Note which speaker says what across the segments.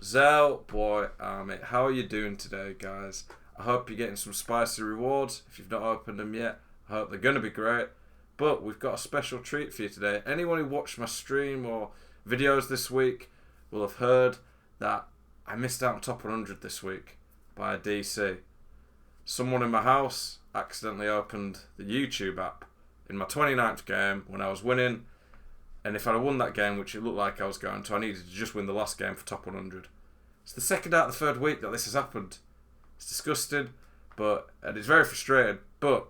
Speaker 1: Zell, boy, mate, how are you doing today, guys? I hope you're getting some spicy rewards. If you've not opened them yet, I hope they're going to be great. But we've got a special treat for you today. Anyone who watched my stream or videos this week will have heard that I missed out on top 100 this week by a DC. Someone in my house accidentally opened the YouTube app in my 29th game when I was winning. And if I'd have won that game, which it looked like I was going to, I needed to just win the last game for top 100. It's the second out of the third week that this has happened. It's disgusting, and it's very frustrating. But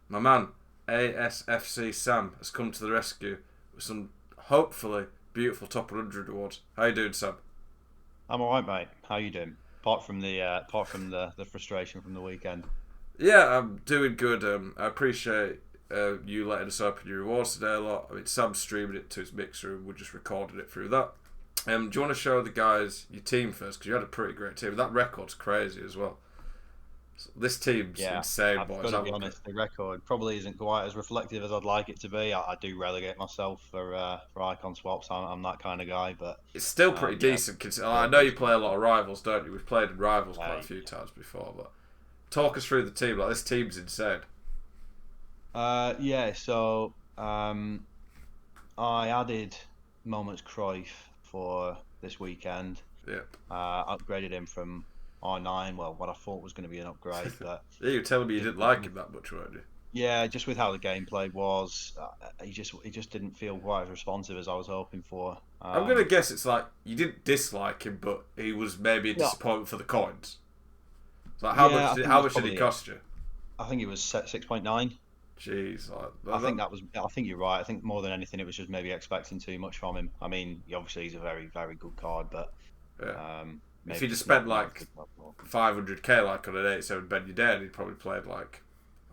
Speaker 1: my man, ASFC Sam, has come to the rescue with some hopefully beautiful top 100 awards. How you doing, Sam?
Speaker 2: I'm alright, mate. How you doing? Apart from the frustration from the weekend.
Speaker 1: Yeah, I'm doing good. I appreciate you letting us open your rewards today a lot. I mean, Sam's streaming it to his mixer and we're just recording it through that. Do you want to show the guys your team first? Because you had a pretty great team. That record's crazy as well. So this team's insane,
Speaker 2: I've
Speaker 1: boys.
Speaker 2: got to be honest, the record probably isn't quite as reflective as I'd like it to be. I do relegate myself for icon swaps. I'm that kind of guy, but
Speaker 1: it's still pretty decent. I know you play a lot of rivals, don't you? We've played in rivals quite a few times before, but talk us through the team. Like, this team's insane.
Speaker 2: So I added Moments Cruyff for this weekend.
Speaker 1: Yep.
Speaker 2: Upgraded him from R9. Well, what I thought was going to be an upgrade, but
Speaker 1: yeah, you were telling me you didn't like him that much, weren't you?
Speaker 2: Yeah, just with how the gameplay was, he just didn't feel quite as responsive as I was hoping for.
Speaker 1: I'm gonna guess it's like you didn't dislike him, but he was maybe a disappointment for the coins. So like, how much did he cost you?
Speaker 2: I think it was 6.9.
Speaker 1: Jeez,
Speaker 2: I think you're right. I think more than anything, it was just maybe expecting too much from him. I mean, obviously he's a very, very good card, but
Speaker 1: if he'd have spent like 500k like on an 87 Ben Yedder, he'd probably played like,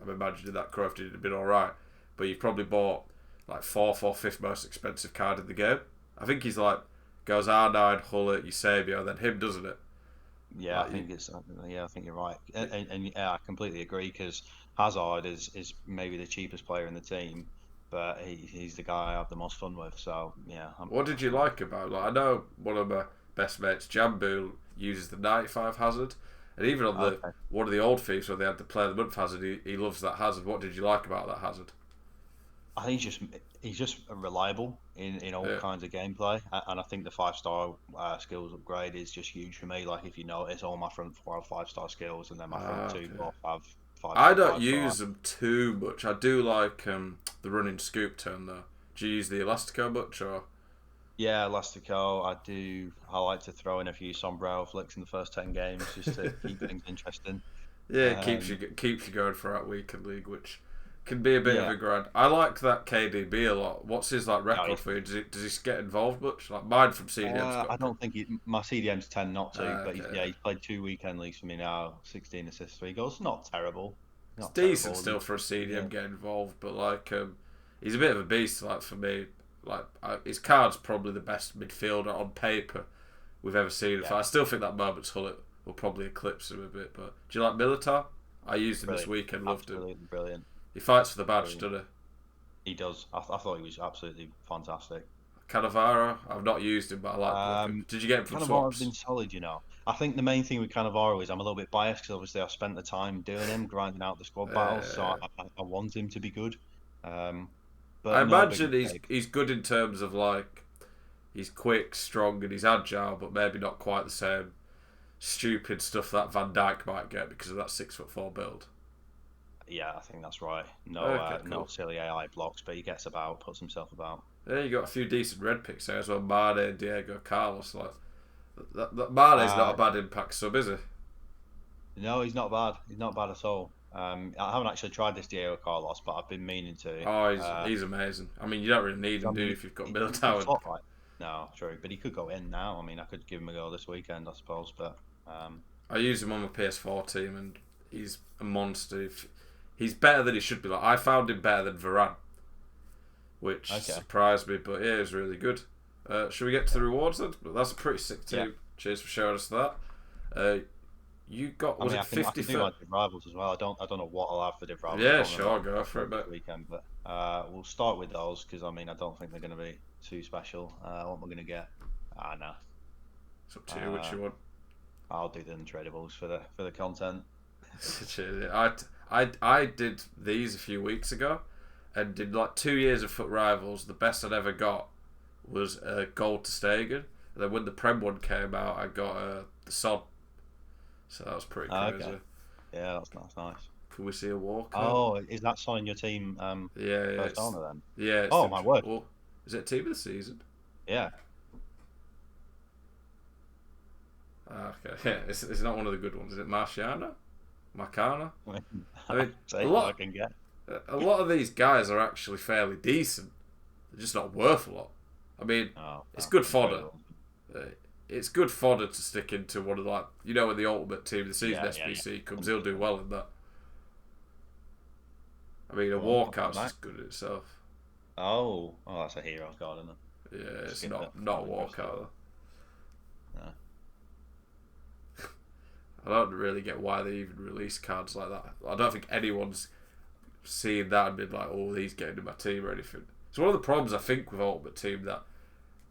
Speaker 1: I'm imagining that Cruyff did have been all right, but you probably bought like fourth or fifth most expensive card in the game. I think he's like goes R9, Hullet, Eusebio, then him, doesn't it?
Speaker 2: Yeah, like, I think you're right, and I completely agree because Hazard is maybe the cheapest player in the team, but he's the guy I have the most fun with. So yeah.
Speaker 1: What did you like about? Like, I know one of my best mates, Jambu, uses the 95 Hazard, and even on one of the old Fifas where they had the Player of the Month Hazard, he loves that Hazard. What did you like about that Hazard?
Speaker 2: I think he's just reliable in all kinds of gameplay, and I think the 5-star skills upgrade is just huge for me. Like, if you notice, all my front 4 have 5-star skills, and then my front 2 both have 5.
Speaker 1: I don't use them too much. I do like the running scoop turn though. Do you use the Elastico much or?
Speaker 2: Yeah, Elastico. I like to throw in a few sombrero flicks in the first 10 games just to keep things interesting.
Speaker 1: Yeah, it keeps you going for that weekend league, which can be a bit of a grind. I like that KDB a lot. What's his record for you? Does he get involved much? Like mine from CDM's
Speaker 2: I don't think my CDMs tend not to, but he's played 2 weekend leagues for me now. 16 assists, 3 goals. Not terrible.
Speaker 1: It's decent still for a CDM getting involved, but he's a bit of a beast. Like, for me, his card's probably the best midfielder on paper we've ever seen. Yeah. I still think that Moments Hullet will probably eclipse him a bit. But do you like Militar? I used him this weekend. Loved him.
Speaker 2: Brilliant.
Speaker 1: He fights for the badge, doesn't he?
Speaker 2: He does. I thought he was absolutely fantastic.
Speaker 1: Cannavaro, I've not used him, but I like him. Did you get him from swaps?
Speaker 2: Cannavaro's been solid, you know. I think the main thing with Cannavaro is I'm a little bit biased because obviously I've spent the time doing him, grinding out the squad battles, so I want him to be good. But
Speaker 1: I imagine he's good in terms of he's quick, strong, and he's agile, but maybe not quite the same stupid stuff that Van Dijk might get because of that 6'4" build.
Speaker 2: Yeah, I think that's right. No silly AI blocks, but he gets about, puts himself about.
Speaker 1: Yeah, you got a few decent red picks there as well. Mane, Diego, Carlos. Mane's not a bad impact sub, is he?
Speaker 2: No, he's not bad. He's not bad at all. I haven't actually tried this Diego Carlos, but I've been meaning to.
Speaker 1: Oh, he's amazing. I mean, you don't really need him, do you, if you've got Militao?
Speaker 2: No, true, but he could go in now. I mean, I could give him a go this weekend, I suppose. But
Speaker 1: I use him on my PS4 team, and he's a monster. He's better than he should be. I found him better than Varane, which surprised me. But yeah, it was really good. Should we get to the rewards then? That's a pretty sick team. Yeah. Cheers for showing us that. You got it 50?
Speaker 2: I can do my div rivals as well. I don't know what I'll have for div rivals.
Speaker 1: Yeah, sure, go for it, mate.
Speaker 2: Weekend, but we'll start with those because I don't think they're going to be too special. What am I going to get? No.
Speaker 1: It's up to you which you want.
Speaker 2: I'll do the untradables for the content.
Speaker 1: I did these a few weeks ago, and did like 2 years of Foot Rivals. The best I'd ever got was a gold to Stegen. And then when the Prem one came out, I got the Son. So that was pretty crazy.
Speaker 2: Okay. Yeah, that's nice.
Speaker 1: Can we see a walk?
Speaker 2: Oh, is that Son in your team?
Speaker 1: Yeah,
Speaker 2: first owner then.
Speaker 1: Yeah.
Speaker 2: Oh my word!
Speaker 1: Well, is it team of the season?
Speaker 2: Yeah.
Speaker 1: Okay. Yeah, it's not one of the good ones. Is it Marciano? Marcano? I mean,
Speaker 2: a lot I can get.
Speaker 1: A lot of these guys are actually fairly decent. They're just not worth a lot. I mean, it's good fodder. It's good fodder to stick into one of when the ultimate team of the season SBC comes, he'll do well in that. I mean, a walkout's just good in itself.
Speaker 2: Oh, that's a hero card, isn't it?
Speaker 1: Yeah, it's not a walkout though.
Speaker 2: No.
Speaker 1: I don't really get why they even release cards like that. I don't think anyone's seen that and been like, oh, he's getting in my team or anything. It's one of the problems I think with Ultimate Team, that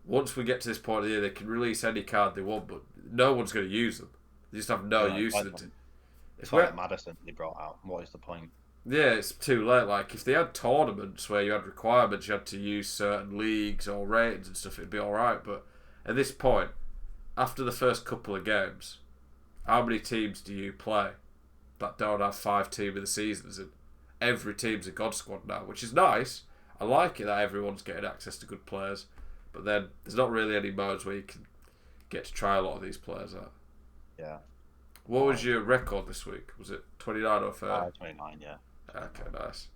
Speaker 1: once we get to this point of the year, they can release any card they want, but no one's going to use them. They just have no use of them.
Speaker 2: It's like Madison they brought out. What is the point?
Speaker 1: Yeah, it's too late. Like, if they had tournaments where you had requirements, you had to use certain leagues or ratings and stuff, it'd be alright. But at this point, after the first couple of games, how many teams do you play that don't have 5 team of the seasons? And every team's a God Squad now, which is nice. I like it that everyone's getting access to good players. But then there's not really any modes where you can get to try a lot of these players out.
Speaker 2: Yeah.
Speaker 1: What was your record this week? Was it 29 or 30?
Speaker 2: 29, yeah.
Speaker 1: Okay, nice.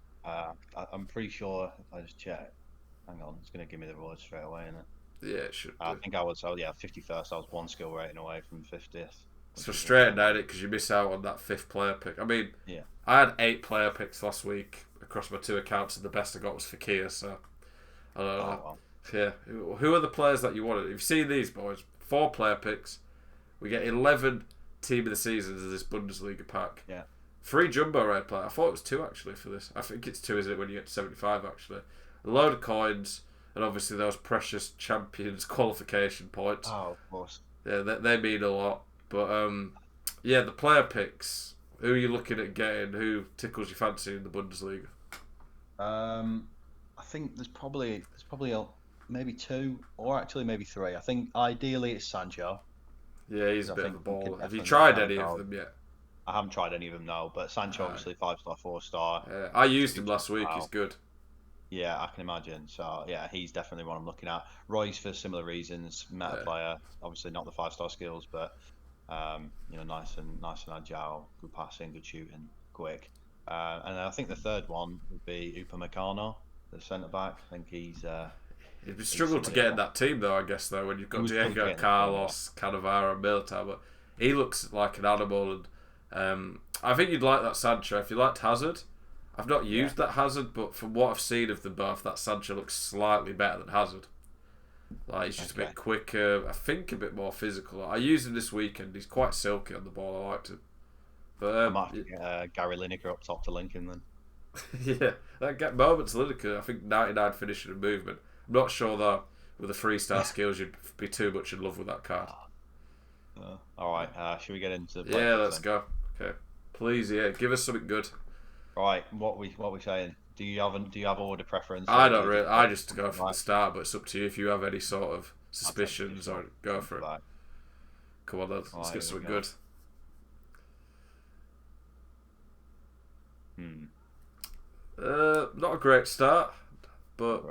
Speaker 2: I'm pretty sure, if I just check, hang on, it's going to give me the rewards straight away, isn't it?
Speaker 1: Yeah, it should do.
Speaker 2: I think I was, 51st, I was 1 skill rating away from 50th.
Speaker 1: It's frustrating, ain't it? Because you miss out on that 5th player pick. I mean,
Speaker 2: yeah.
Speaker 1: I had 8 player picks last week across my 2 accounts, and the best I got was for Kia, so I don't know.
Speaker 2: Well.
Speaker 1: Yeah. Who are the players that you wanted? You've seen these, boys. 4 player picks. We get 11 team of the seasons of this Bundesliga pack.
Speaker 2: Yeah.
Speaker 1: 3 jumbo red player. I thought it was 2 actually for this. I think it's 2, isn't it, when you get to 75 actually. A load of coins, and obviously those precious champions qualification points.
Speaker 2: Oh, of course.
Speaker 1: Yeah, they mean a lot. But yeah, the player picks. Who are you looking at getting? Who tickles your fancy in the Bundesliga?
Speaker 2: I think there's probably maybe 2 or actually maybe 3. I think ideally it's Sancho.
Speaker 1: Yeah, he's a bit of a baller. Have you tried any of them yet?
Speaker 2: I haven't tried any of them, no. But Sancho, obviously, 5-star, 4-star.
Speaker 1: I used him last week. He's good.
Speaker 2: Yeah, I can imagine. So yeah, he's definitely one I'm looking at. Royce for similar reasons. Meta player, obviously not the 5-star skills, but nice and agile, good passing, good shooting, quick. And I think the third one would be Upamecano, the centre back. I think he's.
Speaker 1: He'd struggled to get in that team though, I guess, though, when you've got Diego, Carlos, Cannavaro, Militao, but he looks like an animal, and I think you'd like that Sancho. If you liked Hazard, I've not used that Hazard, but from what I've seen of them both, that Sancho looks slightly better than Hazard. Like, he's just a bit quicker, I think a bit more physical. I used him this weekend, he's quite silky on the ball, I liked him. But
Speaker 2: I might get Gary Lineker up top to link him then.
Speaker 1: Yeah, that moments Lineker, I think 99 finishing and movement. I'm not sure though, with the 3-star skills, you'd be too much in love with that card.
Speaker 2: Alright, should we get into the
Speaker 1: Yeah, let's go. Okay. Please, give us something good.
Speaker 2: Right, what we saying? Do you have order preference?
Speaker 1: I don't really. I just go from the start, but it's up to you if you have any sort of suspicions or go for it. Come on, let's get something good. Not a great start, but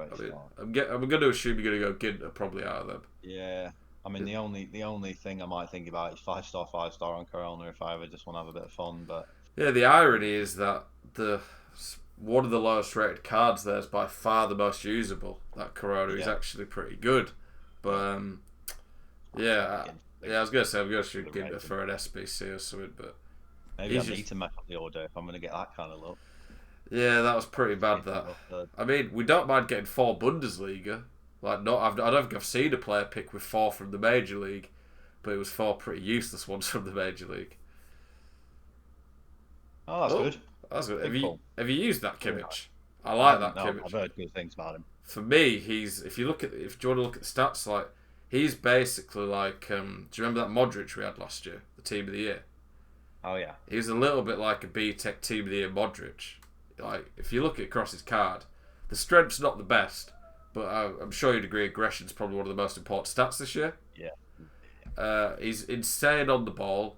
Speaker 1: I'm going to assume you're going to go Ginter probably out of them.
Speaker 2: Yeah. I mean, the only thing I might think about is 5-star on Corona if I ever just want to have a bit of fun. But
Speaker 1: yeah, the irony is that one of the lowest rated cards there is by far the most usable. That Corona is actually pretty good. But I was going to say I'm going to shoot Ginter for an SBC or something, but
Speaker 2: maybe I need to match up the order if I'm going to get that kind of look.
Speaker 1: Yeah, that was pretty bad. That I mean, we don't mind getting 4 Bundesliga. Like, I don't think I've seen a player pick with 4 from the Major League, but it was 4 pretty useless ones from the Major League.
Speaker 2: Oh, that's good.
Speaker 1: That's good. Have you used that Kimmich? I like that Kimmich.
Speaker 2: I've heard good things about him.
Speaker 1: For me, if you want to look at the stats, like He's basically like, do you remember that Modric we had last year, the Team of the Year?
Speaker 2: Oh yeah.
Speaker 1: He was a little bit like a B-Tech Team of the Year Modric. Like, if you look across his card, the strength's not the best, but I'm sure you'd agree aggression's probably one of the most important stats this year.
Speaker 2: Yeah.
Speaker 1: He's insane on the ball.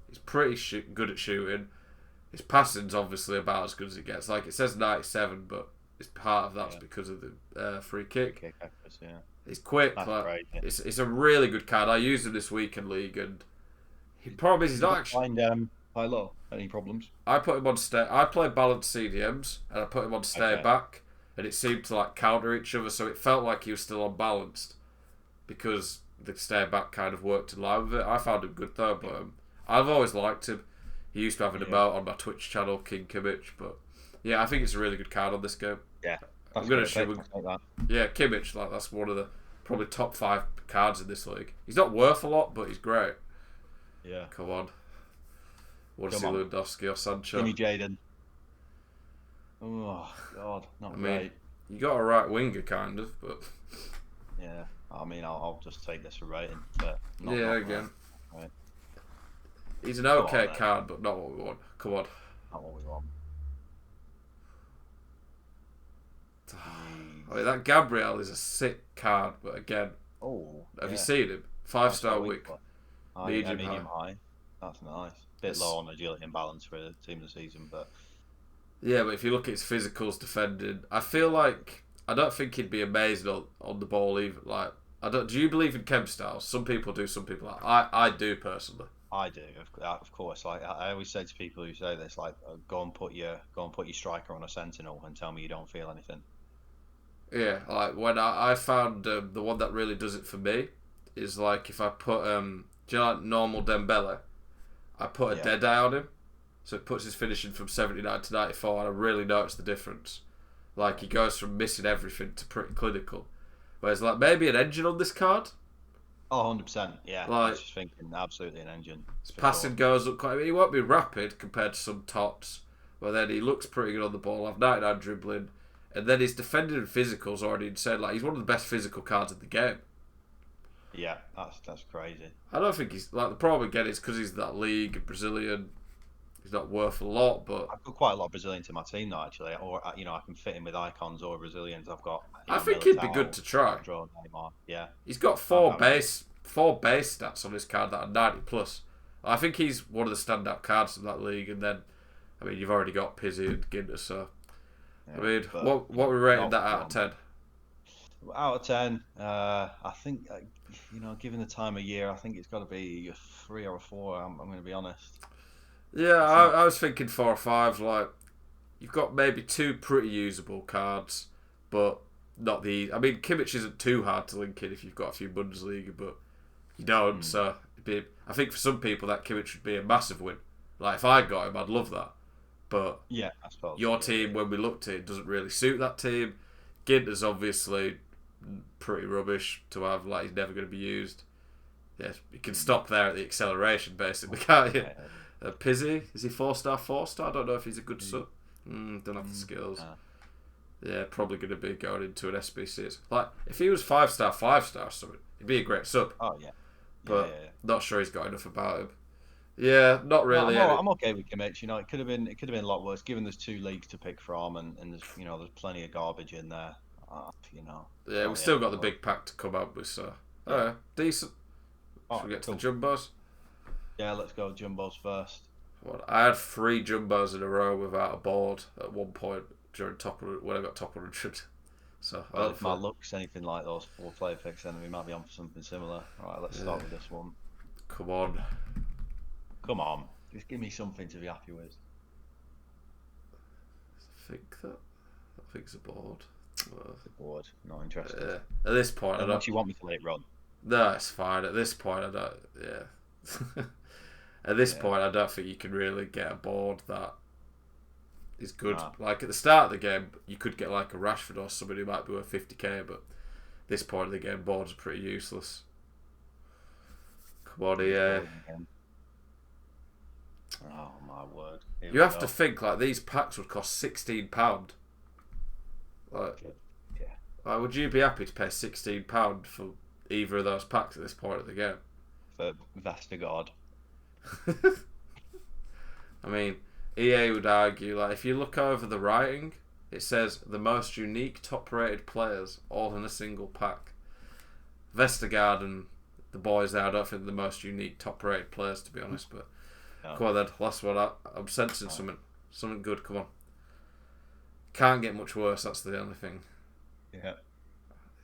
Speaker 1: He's pretty good at shooting. His passing's obviously about as good as it gets. Like, it says 97, but it's part of that's because of the free kick.
Speaker 2: Yeah.
Speaker 1: He's quick.
Speaker 2: That's
Speaker 1: like,
Speaker 2: great, yeah.
Speaker 1: It's a really good card. I used him this weekend league, and the problem is he's not actually.
Speaker 2: Find high low. Any problems?
Speaker 1: I put him on stay. I play balanced CDMs, and I put him on stay back, and it seemed to like counter each other, so it felt like he was still unbalanced because the stay back kind of worked in line with it. I found him good though, but I've always liked him. He used to have him out on my Twitch channel, King Kimmich, but yeah, I think it's a really good card on this game.
Speaker 2: Yeah,
Speaker 1: I'm gonna show him. Yeah, Kimmich, like that's one of the probably top 5 cards in this league. He's not worth a lot, but he's great.
Speaker 2: Yeah.
Speaker 1: Come on. Want to see Lewandowski or Sancho?
Speaker 2: Give me Jaden. Oh God, not great.
Speaker 1: You got a right winger, kind of, but
Speaker 2: yeah. I mean, I'll just take this for rating, but not
Speaker 1: again.
Speaker 2: Right.
Speaker 1: He's an okay card, but not what we want. Come on.
Speaker 2: Not what we want.
Speaker 1: I mean, that Gabriel is a sick card, but again, have you seen him? 5-star week.
Speaker 2: Medium high. That's nice. Bit low on agility and balance for the team of the season, but
Speaker 1: yeah. But if you look at his physicals, defending, I feel like I don't think he'd be amazing on the ball either. Like, I don't. Do you believe in chem styles? Some people do. Some people like. I do personally.
Speaker 2: I do, of course. Like I always say to people who say this, like, go and put your striker on a sentinel and tell me you don't feel anything.
Speaker 1: Yeah, like when I found the one that really does it for me is like if I put do you know, like normal Dembele, I put a dead eye on him, so it puts his finishing from 79 to 94, and I really notice the difference. Like he goes from missing everything to pretty clinical, whereas like maybe an engine on this card.
Speaker 2: Oh, 100%, yeah.
Speaker 1: Like,
Speaker 2: I was just thinking, absolutely an engine.
Speaker 1: His passing goes up quite. I mean, he won't be rapid compared to some Tots, but then he looks pretty good on the ball. I've 99 dribbling, and then his defending and physical's already insane. Like he's one of the best physical cards in the game.
Speaker 2: Yeah, that's crazy.
Speaker 1: I don't think he's like the problem again is because he's that league Brazilian. He's not worth a lot, but
Speaker 2: I've got quite a lot of Brazilians in my team now, actually. Or I can fit in with icons or Brazilians. I've got.
Speaker 1: I think he'd be good to try.
Speaker 2: Yeah,
Speaker 1: he's got four base stats on his card that are 90 plus. I think he's one of the standout cards in that league. And then, I mean, you've already got Pizzi and Ginter, so I mean, what we rated that out of 10?
Speaker 2: Out of 10, I think given the time of year, I think it's got to be a 3 or a 4. I'm going to be honest.
Speaker 1: Yeah, I was thinking 4 or 5. Like, you've got maybe 2 pretty usable cards, but not the. I mean, Kimmich isn't too hard to link in if you've got a few Bundesliga, but you don't. So I think for some people that Kimmich would be a massive win. Like if I got him, I'd love that. But
Speaker 2: yeah, I suppose
Speaker 1: your team, when we looked at it, doesn't really suit that team. Ginter's obviously pretty rubbish to have. Like he's never going to be used. Yes, you can stop there at the acceleration, basically, can't you? Pizzi, is he 4-star? 4-star? I don't know if he's a good sub. Don't have the skills. Yeah, probably going to be going into an SBC. Like if he was 5-star, 5-star, something, he'd be a great sub.
Speaker 2: Oh yeah,
Speaker 1: but not sure he's got enough about him. Yeah, not really.
Speaker 2: No, I'm okay with Kimmich. It could have been a lot worse. Given there's 2 leagues to pick from, and there's there's plenty of garbage in there.
Speaker 1: Yeah, we've still got the big pack to come up with, so decent. Should we get to the jumbos?
Speaker 2: Yeah, let's go jumbos first.
Speaker 1: I had 3 jumbos in a row without a board at one point during when I got top 100. So
Speaker 2: if my luck's anything like those 4 player picks, then we might be on for something similar. All right, let's start with this one.
Speaker 1: Come on,
Speaker 2: just give me something to be happy with.
Speaker 1: I think it's a board.
Speaker 2: It's a board, not interested.
Speaker 1: At this point, I don't.
Speaker 2: You want me to let it run?
Speaker 1: No, it's fine. At this point, I don't. Yeah. At this point, I don't think you can really get a board that is good. Like at the start of the game, you could get like a Rashford or somebody who might be worth 50k, but at this point of the game, boards are pretty useless. Come on, EA.
Speaker 2: Oh my word!
Speaker 1: You have to think like these packs would cost £16. Like, would you be happy to pay £16 for either of those packs at this point of the game.
Speaker 2: For Vestergaard.
Speaker 1: I mean, EA would argue, like, if you look over the writing, it says the most unique top-rated players all in a single pack. Vestergaard and the boys there, I don't think they're the most unique top-rated players, to be honest, but come on then, last one. I'm sensing something good, come on. Can't get much worse, that's the only thing.
Speaker 2: Yeah.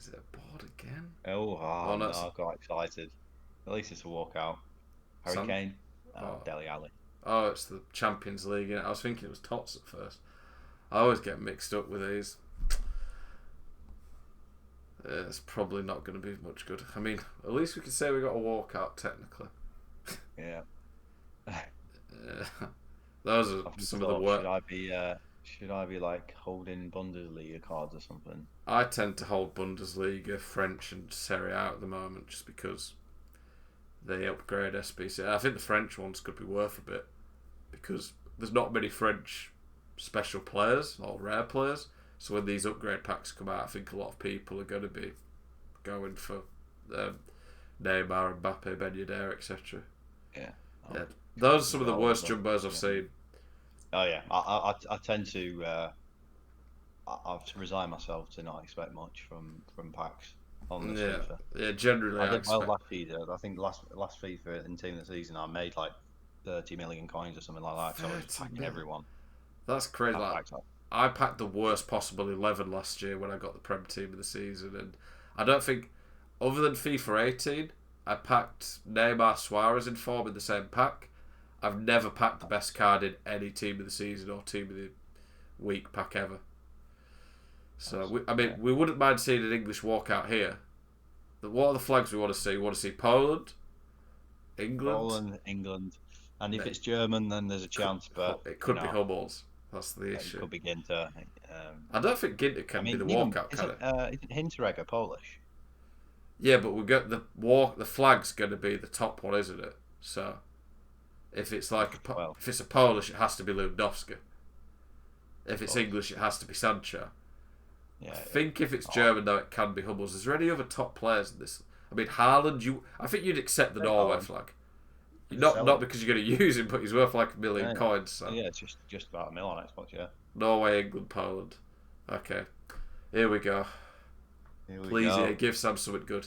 Speaker 1: Is it a board again?
Speaker 2: Oh no, I got excited. At least it's a walkout. Harry Kane, Dele Alli.
Speaker 1: Oh, it's the Champions League. I was thinking it was Tots at first. I always get mixed up with these. It's probably not going to be much good. I mean, at least we can say we got a walkout technically.
Speaker 2: Yeah.
Speaker 1: Those are some of the worst.
Speaker 2: Should I be like holding Bundesliga cards or something?
Speaker 1: I tend to hold Bundesliga, French, and Serie A at the moment, just because they upgrade SBC. I think the French ones could be worth a bit because there's not many French special players or rare players. So when these upgrade packs come out, I think a lot of people are going to be going for Neymar, Mbappe, Ben Yedder, etc.
Speaker 2: Yeah.
Speaker 1: Those are some of the worst jumbos I've seen.
Speaker 2: Oh yeah, I tend to I've resigned myself to not expect much from packs on this FIFA.
Speaker 1: Yeah, generally
Speaker 2: I did well last FIFA. I think last FIFA in Team of the Season I made like 30 million coins or something like that. So I was packing everyone.
Speaker 1: That's crazy. I packed the worst possible 11 last year when I got the Prem Team of the Season, and I don't think, other than FIFA 18, I packed Neymar, Suarez in form in the same pack. I've never packed the best card in any Team of the Season or Team of the Week pack ever. So, we wouldn't mind seeing an English walkout here. What are the flags we want to see? We want to see Poland,
Speaker 2: England. And if it's German, then there's a chance, but...
Speaker 1: It could be Hummels. That's the issue.
Speaker 2: It could be Ginter.
Speaker 1: I don't think Ginter can be the walkout, can it?
Speaker 2: Isn't Hinteregger Polish?
Speaker 1: Yeah, but we got the flag's going to be the top one, isn't it? So... If it's like if it's a Polish, it has to be Lewandowski. If it's English, it has to be Sancho. Yeah, I think if it's German, though, it can be Hummels. Is there any other top players in this? I mean, Haaland. I think you'd accept the Norway flag. Not because you're going to use him, but he's worth like 1 million coins. So.
Speaker 2: Yeah, it's just about $1 million on Xbox. Yeah.
Speaker 1: Norway, England, Poland. Okay, here we go. Please, give Sam something good.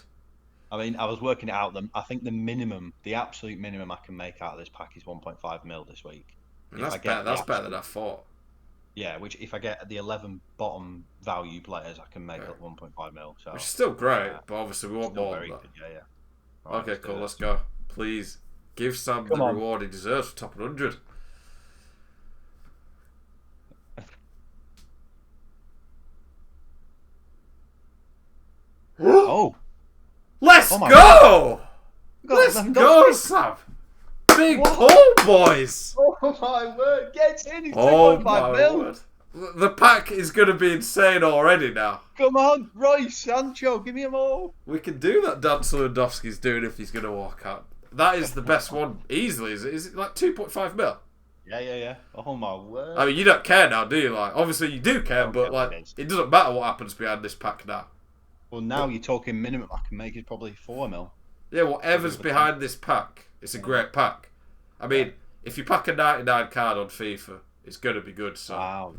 Speaker 2: I mean, I was working it out. I think the absolute minimum I can make out of this pack is 1.5 mil this week.
Speaker 1: That's better than I thought.
Speaker 2: Yeah, which if I get the 11 bottom value players, I can make up 1.5 mil. So
Speaker 1: which is still great, but obviously we want more.
Speaker 2: Yeah.
Speaker 1: Right, okay, cool. Let's go. Please give Sam the reward he deserves for top 100.
Speaker 2: Oh.
Speaker 1: Let's go! Let's go, Sam! Big pull, boys!
Speaker 2: Oh my word, get in! He's 2.5 mil!
Speaker 1: Word. The pack is going to be insane already now.
Speaker 2: Come on, Royce, Sancho, give me them all!
Speaker 1: We can do that dance Lewandowski's doing if he's going to walk out. That is the best one, easily. Is it like 2.5 mil?
Speaker 2: Yeah. Oh my word.
Speaker 1: I mean, you don't care now, do you? Like, obviously you do care, but like, it doesn't matter what happens behind this pack now.
Speaker 2: Well, now you're talking minimum I can make is probably 4 mil.
Speaker 1: Yeah, whatever's behind this pack, it's a great pack. I mean, if you pack a 99 card on FIFA, it's going to be good. So,
Speaker 2: wow.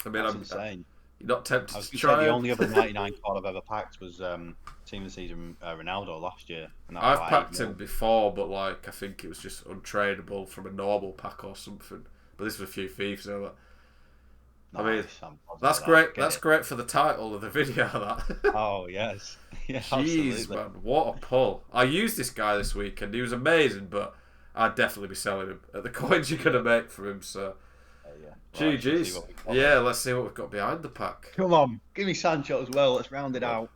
Speaker 1: I mean,
Speaker 2: that's insane.
Speaker 1: You're not tempted
Speaker 2: to
Speaker 1: try.
Speaker 2: The only other 99 card I've ever packed was Team of the Season Ronaldo last year. And
Speaker 1: I've packed him before, but like I think it was just untradeable from a normal pack or something. But this was a few FIFA, so I mean, that's great. That's great for the title of the video. That.
Speaker 2: Oh yes, yeah.
Speaker 1: Jeez,
Speaker 2: absolutely.
Speaker 1: Man, what a pull! I used this guy this week, and he was amazing. But I'd definitely be selling him at the coins you're gonna make for him. So, GG's. Yeah, let's see what we've got behind the pack.
Speaker 2: Come on, give me Sancho as well. Let's round it out.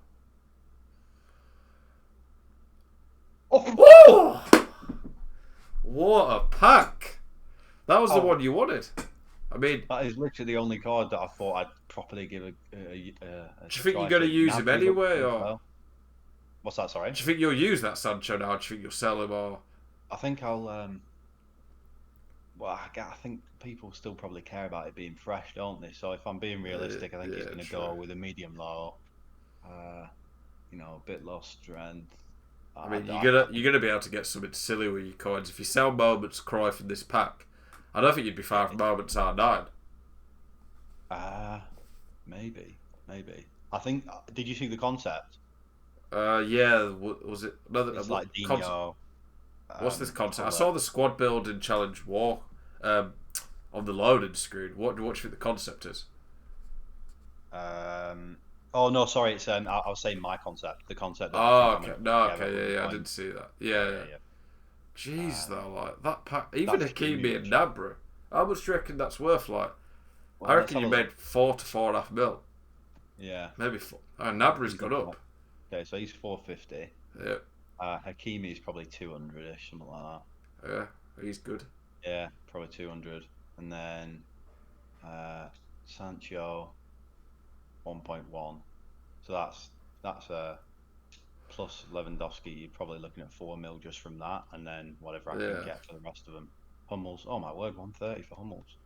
Speaker 1: Oh! What a pack! That was the one you wanted. I mean,
Speaker 2: that is literally the only card that I thought I'd properly give a
Speaker 1: do you think you're going to use him anyway, or
Speaker 2: what's that? Sorry.
Speaker 1: Do you think you'll use that Sancho now? Or do you think you'll sell him, or?
Speaker 2: I think I'll. Well, I think people still probably care about it being fresh, don't they? So if I'm being realistic, I think he's going to go with a medium low. a bit lost strength.
Speaker 1: I mean, you're gonna be able to get something silly with your coins if you sell Moments Cruyff in this pack. I don't think you'd be far from Moments R9.
Speaker 2: Maybe. I think. Did you see the concept?
Speaker 1: Yeah. Was it another?
Speaker 2: It's like Dino.
Speaker 1: What's this concept? I saw the squad building challenge war on the loading screen. What do you think the concept is?
Speaker 2: Oh no, sorry. It's I was saying my concept. The concept. That
Speaker 1: Oh, okay. No, okay. Yeah. I didn't see that. Yeah. Jeez, though, like that pack. Even Hakimi and Nabra. How much do you reckon that's worth? Like, well, I reckon you made 4 to 4.5 mil.
Speaker 2: Yeah.
Speaker 1: Maybe 4. Nabra's got up.
Speaker 2: Okay, so he's 450.
Speaker 1: Yeah.
Speaker 2: Hakimi is probably 200ish, something like
Speaker 1: that. Yeah, he's good.
Speaker 2: Yeah, probably 200. And then Sancho 1.1. So that's plus Lewandowski. You're probably looking at 4 mil just from that, and then whatever I can get for the rest of them. Hummels, oh my word, 130 for Hummels.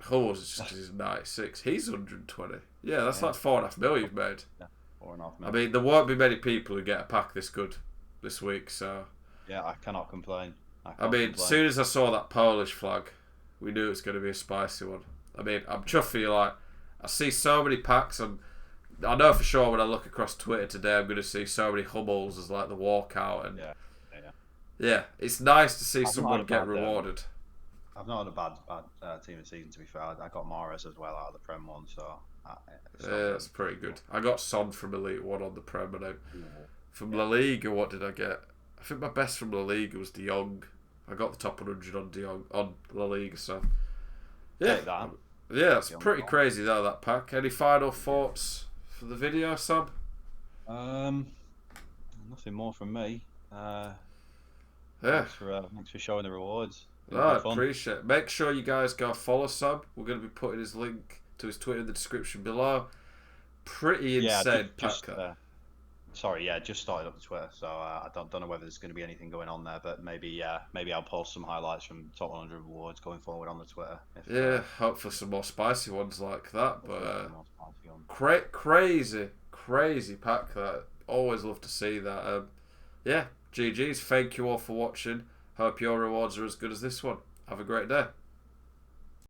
Speaker 1: Hummels is 96. He's 120. Yeah, that's like 4.5 mil you've made.
Speaker 2: Yeah, 4.5 mil.
Speaker 1: I mean, there won't be many people who get a pack this good this week, so.
Speaker 2: Yeah, I cannot complain.
Speaker 1: As soon as I saw that Polish flag, we knew it was going to be a spicy one. I mean, I'm chuffed for you. Like, I see so many packs, and I know for sure when I look across Twitter today, I'm going to see so many Hummels as like the walkout, and yeah, it's nice to see someone get rewarded.
Speaker 2: I've not had a bad team of the season, to be fair. I got Mahrez as well out of the Prem one, so
Speaker 1: that's pretty good. I got Son from Elite 1 on the Prem, and from La Liga, what did I get? I think my best from La Liga was De Jong. I got the top 100 on De Jong on La Liga, so yeah, it's pretty crazy though, that pack. Any final thoughts for the video, Sam?
Speaker 2: Nothing more from me. Thanks for showing the rewards.
Speaker 1: I appreciate it. Make sure you guys go follow Sam. We're going to be putting his link to his Twitter in the description below. Pretty insane pack.
Speaker 2: Just started up the Twitter, so I don't know whether there's going to be anything going on there, but maybe I'll post some highlights from top 100 rewards going forward on the Twitter.
Speaker 1: Hopefully some more spicy ones like that. But crazy pack. That always love to see that. GG's. Thank you all for watching. Hope your rewards are as good as this one. Have a great day.